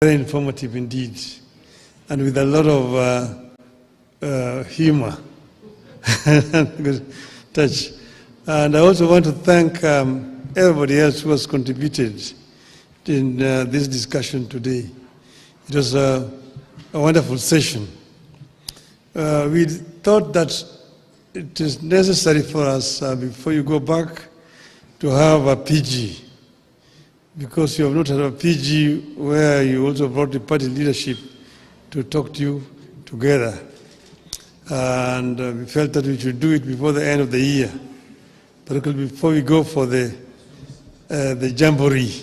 Very informative indeed, and with a lot of humor and good touch. And I also want to thank everybody else who has contributed in this discussion today. It was a wonderful session. We thought that it is necessary for us, before you go back, to have a PG, because you have not had a PG where you also brought the party leadership to talk to you together. And we felt that we should do it before the end of the year, particularly before we go for the jamboree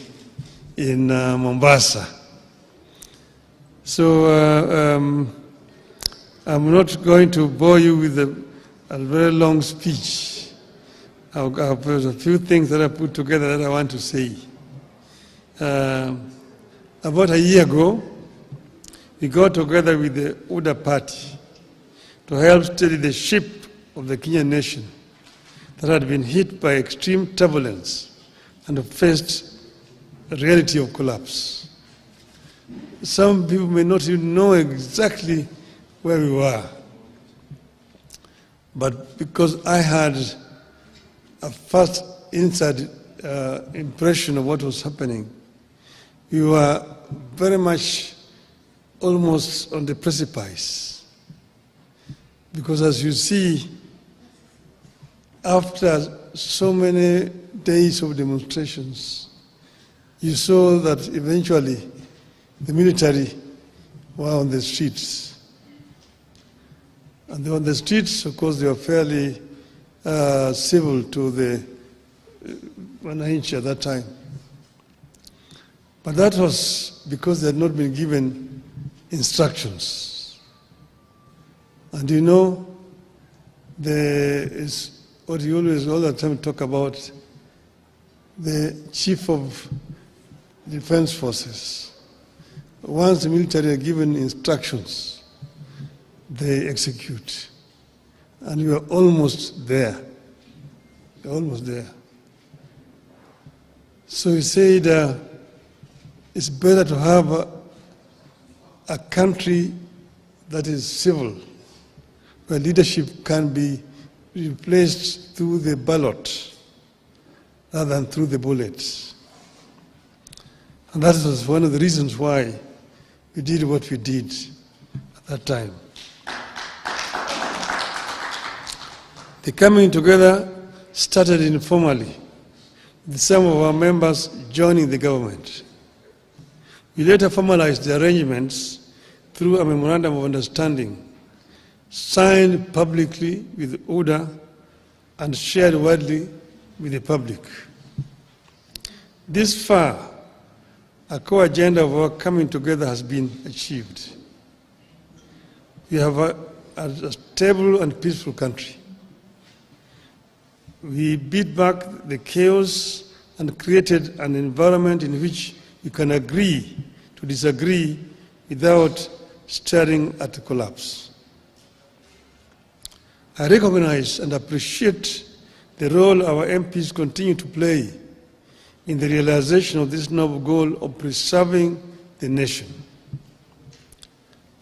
in Mombasa. So I'm not going to bore you with a very long speech. There's a few things that I put together that I want to say. About a year ago, we got together with the UDA party to help steady the ship of the Kenyan nation that had been hit by extreme turbulence and faced a reality of collapse. Some people may not even know exactly where we were, but because I had a first inside impression of what was happening, we were very much almost on the precipice. Because as you see, after so many days of demonstrations, you saw that eventually the military were on the streets. And they were on the streets, of course, they were fairly civil to the Wananchi at that time. But that was because they had not been given instructions. And you know, there is what you always all the time talk about, the chief of defense forces. Once the military are given instructions, they execute. And we are almost there. We're almost there. So he said, it's better to have a country that is civil, where leadership can be replaced through the ballot rather than through the bullets. And that was one of the reasons why we did what we did at that time. The coming together started informally, with some of our members joining the government. We later formalized the arrangements through a memorandum of understanding, signed publicly with UDA and shared widely with the public. This far, a core agenda of our coming together has been achieved. We have a stable and peaceful country. We beat back the chaos and created an environment in which you can agree to disagree without staring at a collapse. I recognize and appreciate the role our MPs continue to play in the realization of this noble goal of preserving the nation.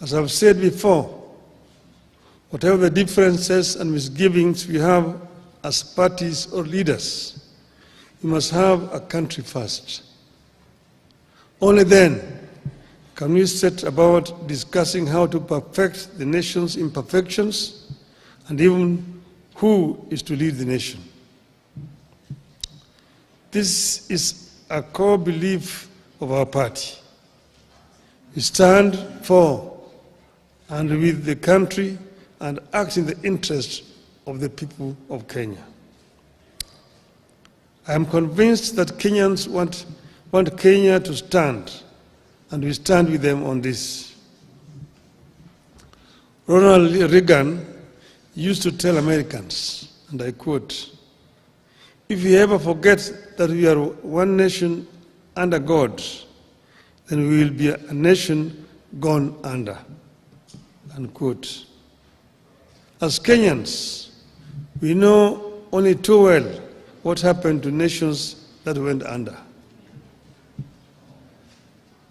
As I've said before, whatever the differences and misgivings we have as parties or leaders, we must have a country first. Only then can we set about discussing how to perfect the nation's imperfections and even who is to lead the nation. This is a core belief of our party. We stand for and with the country and act in the interest of the people of Kenya. I am convinced that Kenyans want Kenya to stand, and we stand with them on this. Ronald Reagan used to tell Americans, and I quote, "If we ever forget that we are one nation under God, then we will be a nation gone under," unquote. As Kenyans, we know only too well what happened to nations that went under.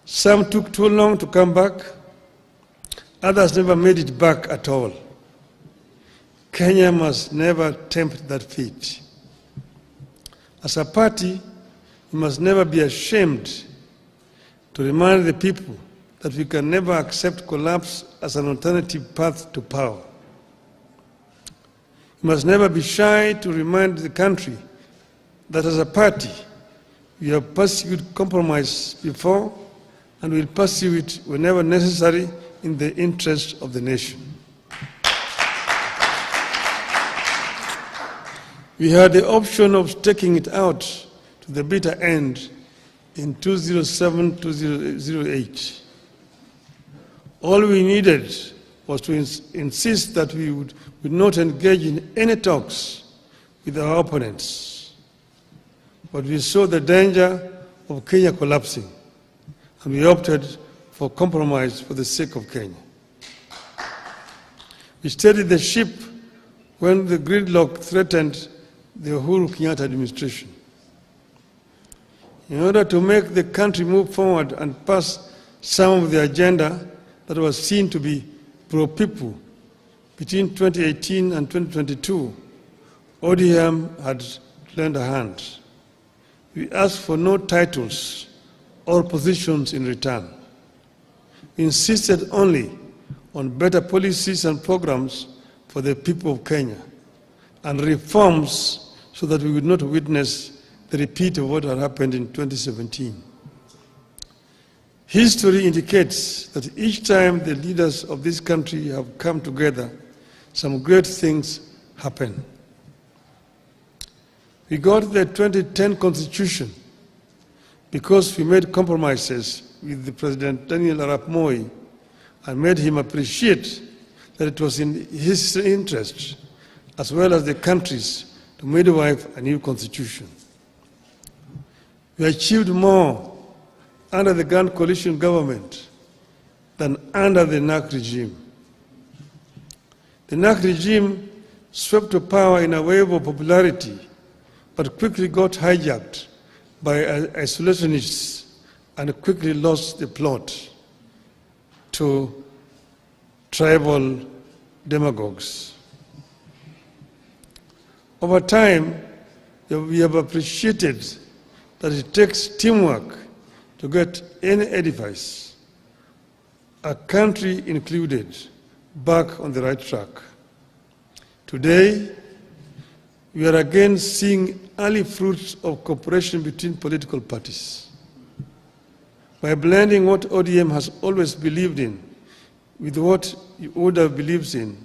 Some took too long to come back. Others never made it back at all. Kenya must never tempt that fate. As a party, we must never be ashamed to remind the people that we can never accept collapse as an alternative path to power. We must never be shy to remind the country that as a party, we have pursued compromise before and will pursue it whenever necessary in the interest of the nation. We had the option of taking it out to the bitter end in 2007-2008. All we needed was to insist that we would not engage in any talks with our opponents. But we saw the danger of Kenya collapsing, and we opted for compromise for the sake of Kenya. We steadied the ship when the gridlock threatened the Uhuru Kenyatta administration. In order to make the country move forward and pass some of the agenda that was seen to be pro-people between 2018 and 2022, ODM had lent a hand. We asked for no titles or positions in return. We insisted only on better policies and programs for the people of Kenya and reforms so that we would not witness the repeat of what had happened in 2017. History indicates that each time the leaders of this country have come together, some great things happen. We got the 2010 Constitution because we made compromises with the President Daniel Arap Moi and made him appreciate that it was in his interest, as well as the country's, to midwife a new constitution. We achieved more under the Grand Coalition government than under the NAC regime. The NAC regime swept to power in a wave of popularity, but quickly got hijacked by isolationists and quickly lost the plot to tribal demagogues. Over time, we have appreciated that it takes teamwork to get any edifice, a country included, back on the right track. Today, we are again seeing early fruits of cooperation between political parties. By blending what ODM has always believed in with what ODA believes in,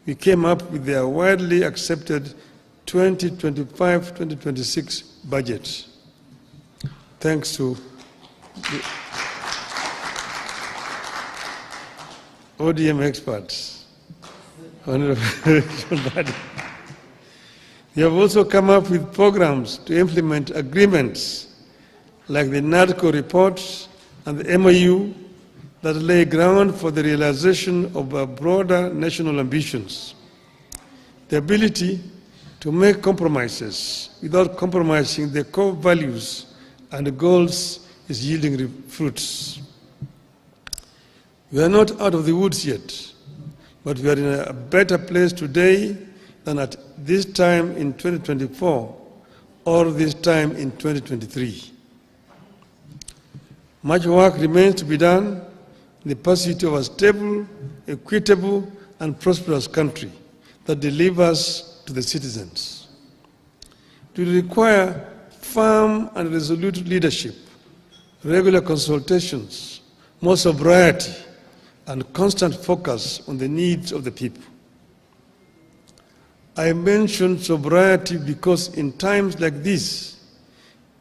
we came up with their widely accepted 2025-2026 budget. Thanks to the ODM experts. We have also come up with programs to implement agreements like the NADCO report and the MOU that lay ground for the realization of our broader national ambitions. The ability to make compromises without compromising the core values and goals is yielding fruits. We are not out of the woods yet, but we are in a better place today than at this time in 2024 or this time in 2023. Much work remains to be done in the pursuit of a stable, equitable, and prosperous country that delivers to the citizens. It will require firm and resolute leadership, regular consultations, more sobriety, and constant focus on the needs of the people. I mention sobriety because in times like this,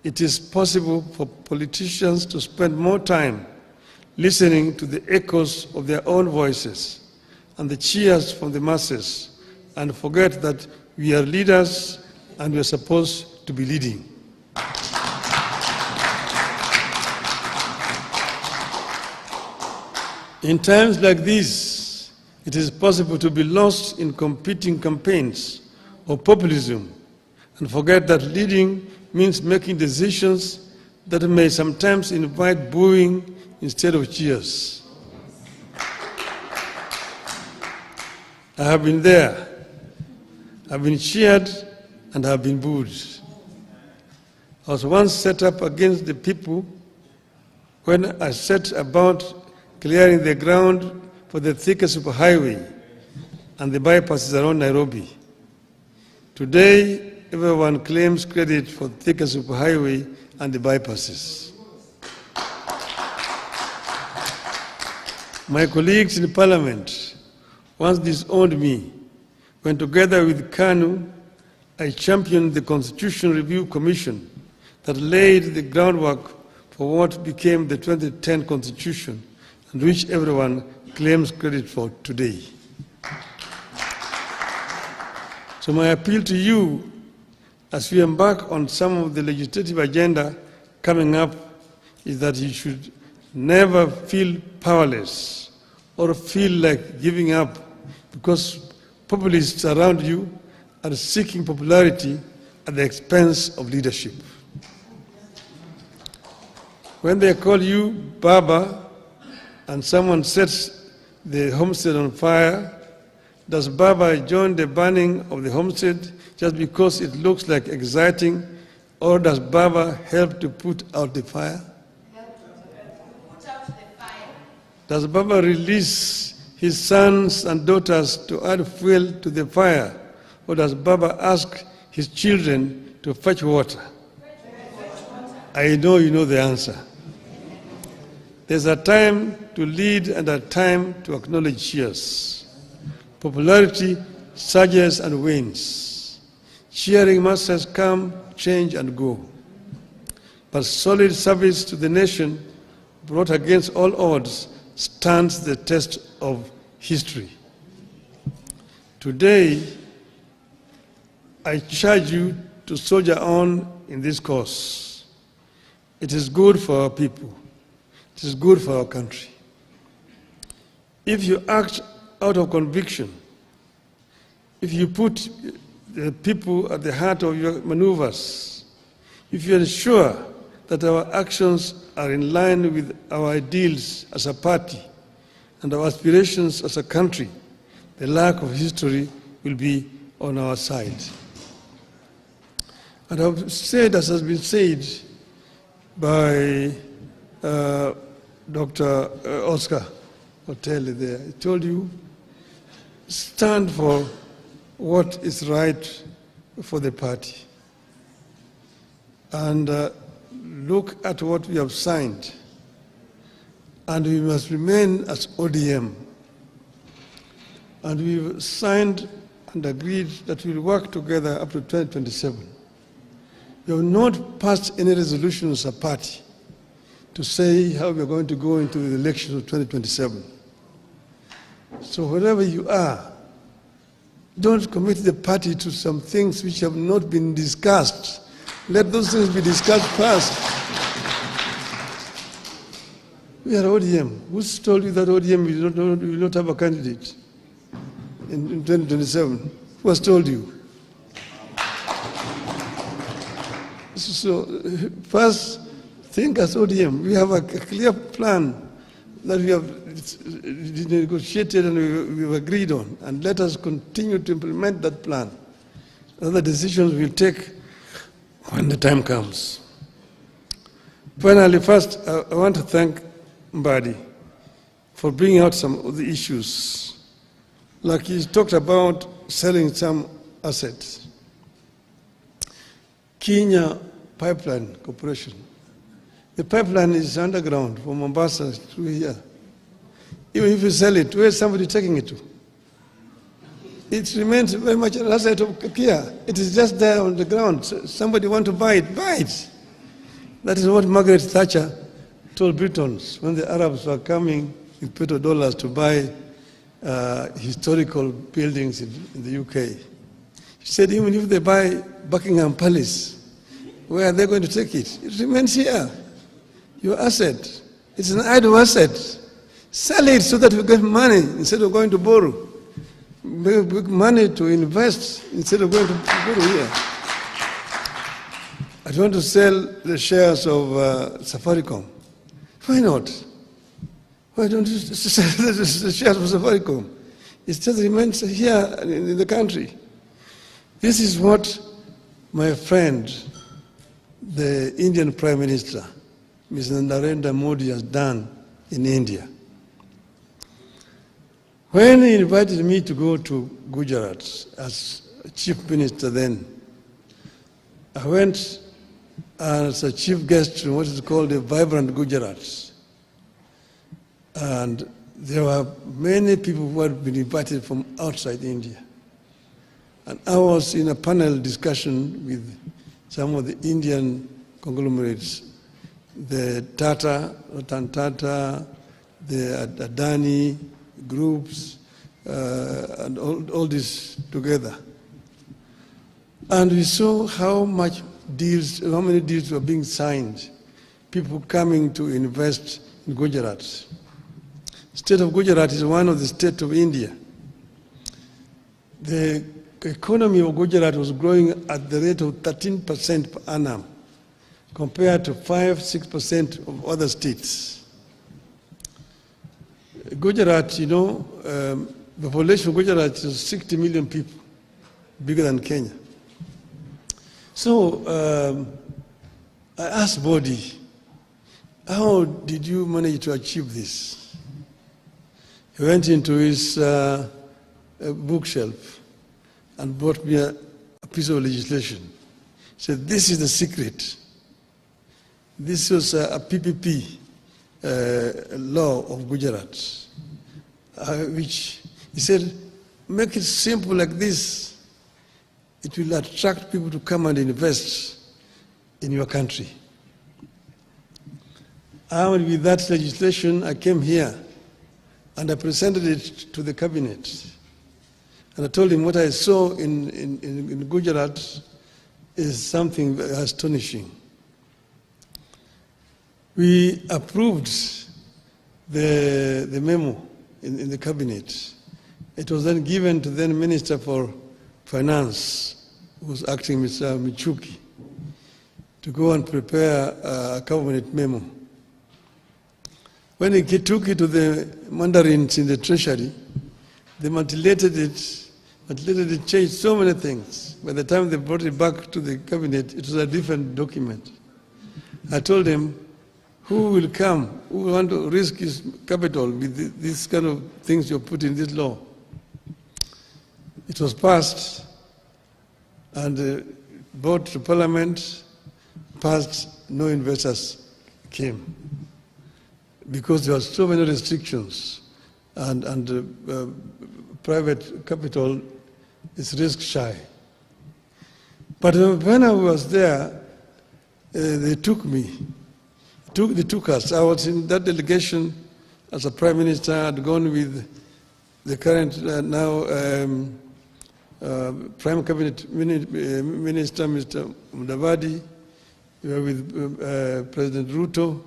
it is possible for politicians to spend more time listening to the echoes of their own voices and the cheers from the masses, and forget that we are leaders and we are supposed to be leading. In times like these, it is possible to be lost in competing campaigns or populism and forget that leading means making decisions that may sometimes invite booing instead of cheers. I have been there. I've been cheered and have been booed. I was once set up against the people when I set about clearing the ground for the Thika superhighway and the bypasses around Nairobi. Today, everyone claims credit for Thika superhighway and the bypasses. My colleagues in Parliament once disowned me when, together with KANU, I championed the Constitution Review Commission that laid the groundwork for what became the 2010 Constitution and which everyone claims credit for today. So my appeal to you as we embark on some of the legislative agenda coming up is that you should never feel powerless or feel like giving up because populists around you are seeking popularity at the expense of leadership. When they call you Baba and someone sets the homestead on fire, does Baba join the burning of the homestead just because it looks like exciting, or does Baba help to put out the fire? Does Baba release his sons and daughters to add fuel to the fire, or does Baba ask his children to fetch water? I know you know the answer. There's a time to lead and a time to acknowledge cheers. Popularity surges and wanes. Cheering masters come, change, and go. But solid service to the nation, brought against all odds, stands the test of history. Today, I charge you to soldier on in this cause. It is good for our people. It is good for our country. If you act out of conviction, if you put the people at the heart of your maneuvers, if you ensure that our actions are in line with our ideals as a party and our aspirations as a country, the lack of history will be on our side. And I've said, as has been said by Dr. Oscar Otele there, he told you, stand for what is right for the party. And look at what we have signed. And we must remain as ODM. And we've signed and agreed that we'll work together up to 2027. We have not passed any resolution as a party to say how we're going to go into the elections of 2027. So wherever you are, don't commit the party to some things which have not been discussed. Let those things be discussed first. We are ODM. Who's told you that ODM will not have a candidate in 2027? Who has told you? So first, think as ODM. We have a clear plan that we have negotiated and we've agreed on, and let us continue to implement that plan. Other decisions we'll take when the time comes. Finally, first, I want to thank Mbadi for bringing out some of the issues. Like he talked about selling some assets. Kenya Pipeline Corporation. The pipeline is underground from Mombasa to here. Even if you sell it, where is somebody taking it to? It remains very much an asset of Kia. It is just there on the ground. So somebody want to buy it, buy it. That is what Margaret Thatcher told Britons when the Arabs were coming with petrodollars to buy historical buildings in the UK. She said, even if they buy Buckingham Palace, where are they going to take it? It remains here. Your asset. It's an idle asset. Sell it so that we get money instead of going to borrow. Big money to invest instead of going to borrow here. I want to sell the shares of Safaricom. Why not? Why don't you sell the shares of Safaricom? It just remains here in the country. This is what my friend, the Indian Prime Minister, Mr. Narendra Modi, has done in India. When he invited me to go to Gujarat as Chief Minister then, I went as a chief guest to what is called a Vibrant Gujarat. And there were many people who had been invited from outside India. And I was in a panel discussion with some of the Indian conglomerates, the Tata, Ratan Tata, the Adani groups, and all this together. And we saw how many deals were being signed, people coming to invest in Gujarat. State of Gujarat is one of the states of India. The economy of Gujarat was growing at the rate of 13% per annum, compared to 5–6% of other states. Gujarat, the population of Gujarat is 60 million people, bigger than Kenya. So I asked Modi, how did you manage to achieve this? He went into his bookshelf and brought me a piece of legislation. He said, this is the secret. This was a PPP law of Gujarat, which he said, make it simple like this. It will attract people to come and invest in your country. And with that legislation, I came here and I presented it to the cabinet. And I told him what I saw in Gujarat is something astonishing. We approved the memo in the cabinet. It was then given to then Minister for Finance, who was acting, Mr. Michuki, to go and prepare a cabinet memo. When he took it to the mandarins in the treasury, they manipulated it, changed so many things. By the time they brought it back to the cabinet, it was a different document. I told them, who will come, who will want to risk his capital with these kind of things you put in this law? It was passed and brought to Parliament, passed, no investors came, because there were so many restrictions, and private capital is risk shy. But when I was there, they took me. They took us. I was in that delegation as a prime minister. I had gone with the current prime cabinet minister, Mr. Mudavadi. We were with President Ruto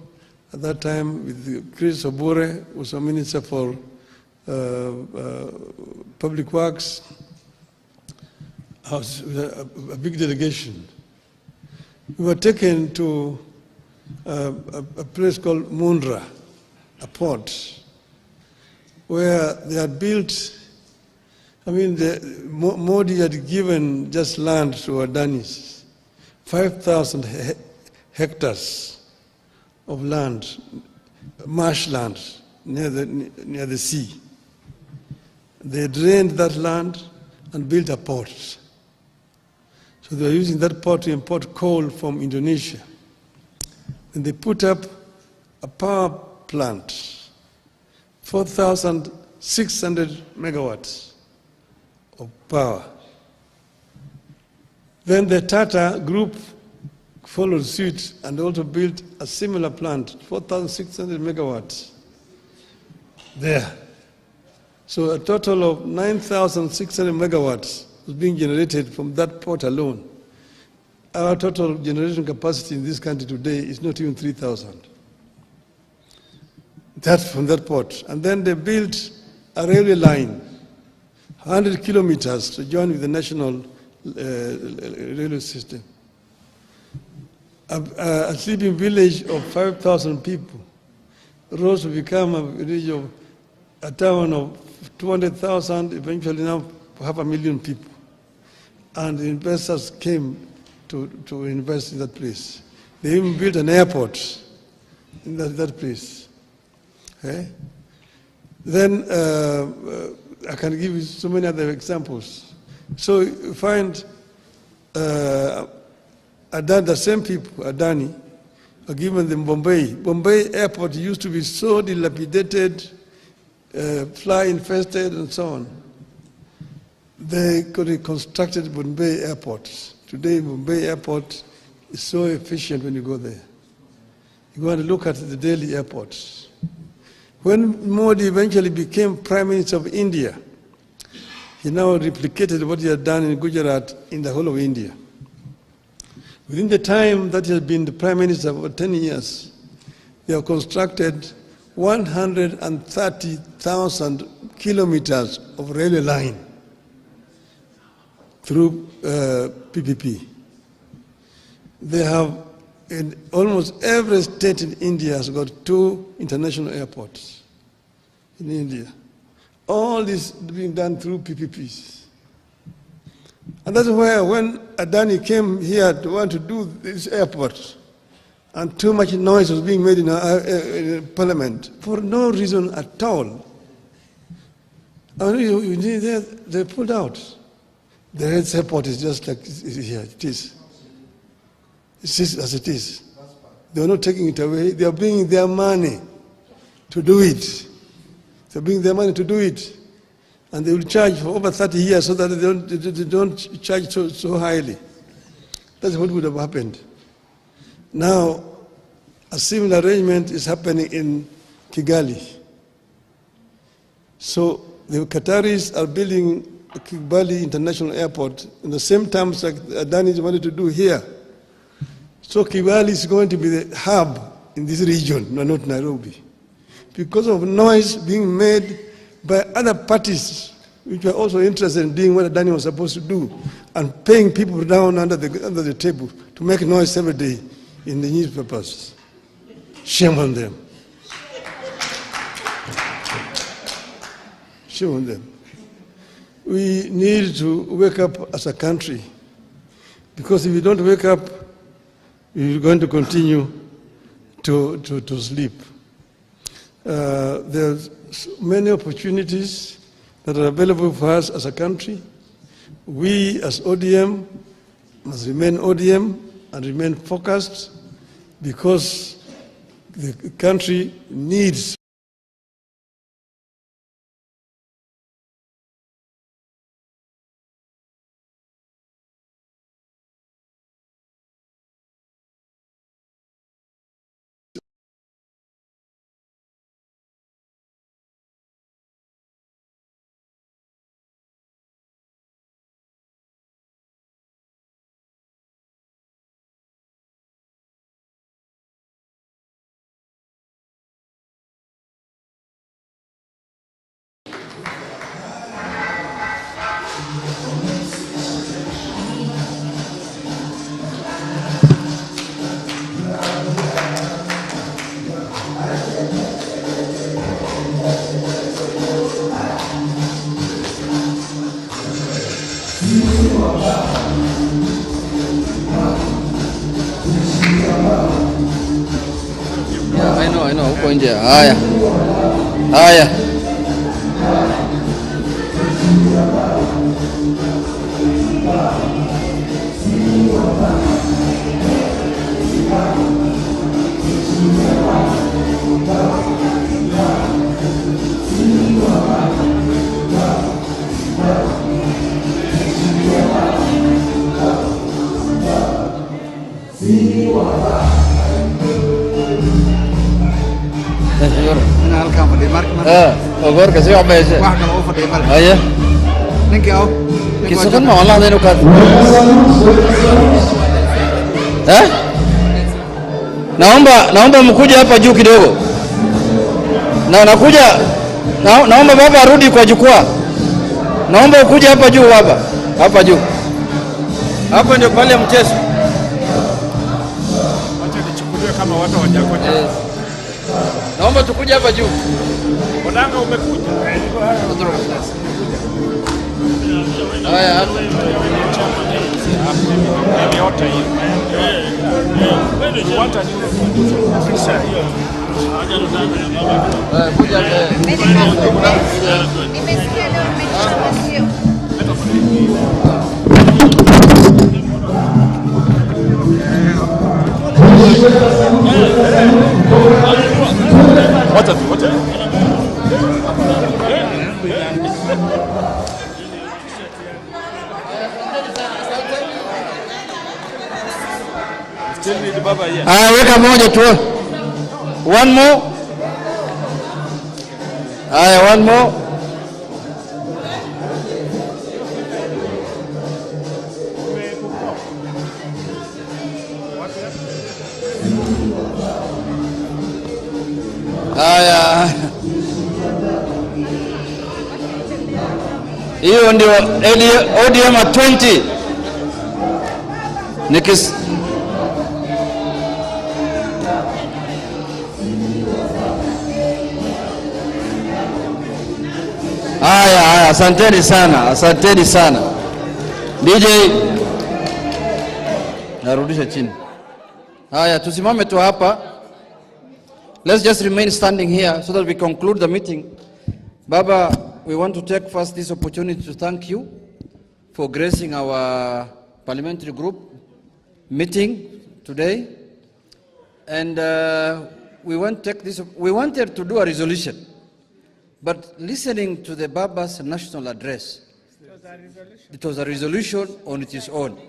at that time, with Chris Obure, who was a minister for public works. I was a big delegation. We were taken to a place called Mundra, a port, where they had built, Modi had given just land to Adanis, 5,000 hectares of land, marshland near the sea. They drained that land and built a port. So they were using that port to import coal from Indonesia. And they put up a power plant, 4,600 megawatts of power. Then the Tata group followed suit and also built a similar plant, 4,600 megawatts there. So a total of 9,600 megawatts was being generated from that port alone. Our total generation capacity in this country today is not even 3,000. That's from that port. And then they built a railway line, 100 kilometers to join with the national railway system. a sleeping village of 5,000 people rose to become a village of a town of 200,000, eventually now 500,000 people. And the investors came to invest in that place. They even built an airport in that place. Okay? Then I can give you so many other examples. So you find the same people, Adani, are given them Bombay. Bombay airport used to be so dilapidated, fly infested and so on. They could have constructed Bombay airport. Today Bombay airport is so efficient when you go there. You go and look at the Delhi airports. When Modi eventually became Prime Minister of India, he now replicated what he had done in Gujarat in the whole of India. Within the time that he has been the Prime Minister for 10 years, they have constructed 130,000 kilometers of railway line through PPP. They have, in almost every state in India has got 2 international airports in India. All this being done through PPPs. And that's where when Adani came here to want to do this airport, and too much noise was being made in Parliament for no reason at all. And they pulled out. The Red Airport is just like here, it is. It's just as it is. They are not taking it away. They are bringing their money to do it. They are bringing their money to do it. And they will charge for over 30 years so that they don't charge so highly. That's what would have happened. Now, a similar arrangement is happening in Kigali. So the Qataris are building a Kigali International Airport in the same terms like Adani wanted to do here. So Kigali is going to be the hub in this region, not Nairobi, because of noise being made by other parties which were also interested in doing what Adani was supposed to do and paying people down under the table to make noise every day in the newspapers. Shame on them. Shame on them. We need to wake up as a country, because if we don't wake up, we're going to continue to sleep. There's many opportunities that are available for us as a country. We as ODM must remain ODM and remain focused, because the country needs I know, huko nje. Haya. Haya. أنا هالكام فدي مارك وقول كسي عباس واحد ما هو فدي مارك هيا نينكي أو كيسكن ما والله ذي نكات naomba mkuje hapa juu kidogo na nakuja naomba baba arudi kwa jukwaa. Naomba ukuje hapa juu baba, hapa juu, hapa ndio pale mchezo. kama watu hawajakuja. Yes. Naomba tukuje hapa juu. Odanga umekuja. Haya hapa. Yote hii. Wata ni ofisa hiyo. Kuja hapa. Nimesikia leo mmechoma sio? Wacha. Still need baba here. Weka moja tu. One more. One more. Hiyo ndio ODM 20. Asanteni sana. DJ narudisha chini. Tusimame tu hapa. Let's just remain standing here so that we conclude the meeting. Baba, we want to take first this opportunity to thank you for gracing our parliamentary group meeting today. And we wanted to do a resolution. But listening to the Baba's national address, it was a resolution on its own.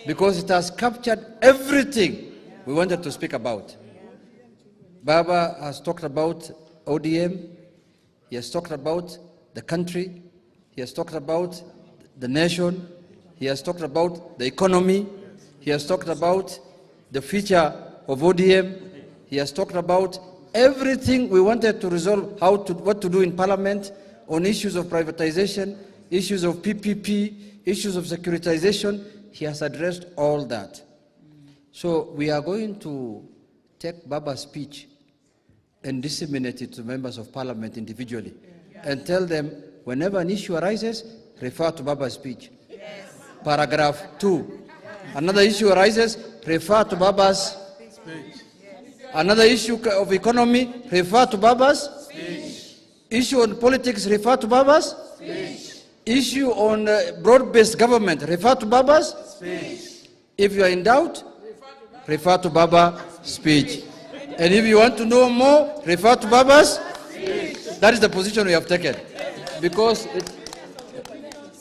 Because it has captured everything we wanted to speak about. Baba has talked about ODM, he has talked about the country, he has talked about the nation, he has talked about the economy, he has talked about the future of ODM, he has talked about everything we wanted to resolve, what to do in Parliament on issues of privatization, issues of PPP, issues of securitization. He has addressed all that. So we are going to take Baba's speech and disseminate it to members of Parliament individually and tell them whenever an issue arises, refer to Baba's speech. Yes. Paragraph 2. Another issue arises, refer to Baba's speech. Another issue of economy, refer to Baba's speech. Issue on politics, refer to Baba's speech. Issue on broad-based government, refer to Baba's speech. If you are in doubt, refer to Baba's speech. And if you want to know more, refer to Baba's speech. That is the position we have taken. Because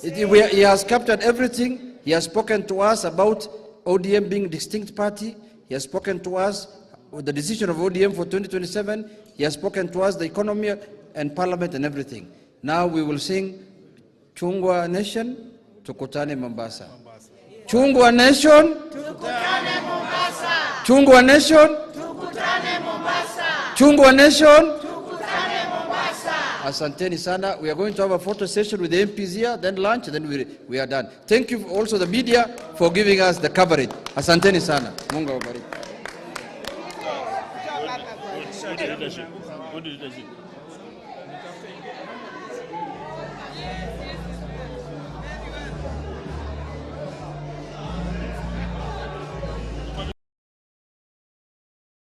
he has captured everything. He has spoken to us about ODM being a distinct party. He has spoken to us with the decision of ODM for 2027. He has spoken to us the economy and Parliament and everything. Now we will sing Chungwa Nation, Tukutane Mombasa. Chungwa Nation, Tukutane Mombasa. Chungwa Nation, Tukutane Mombasa. Chungwa Nation, Tukutane Mombasa. Asanteni sana. We are going to have a photo session with the MPs here, then lunch, then we are done. Thank you also the media for giving us the coverage. Asanteni sana. Mungu awabariki. Good leadership.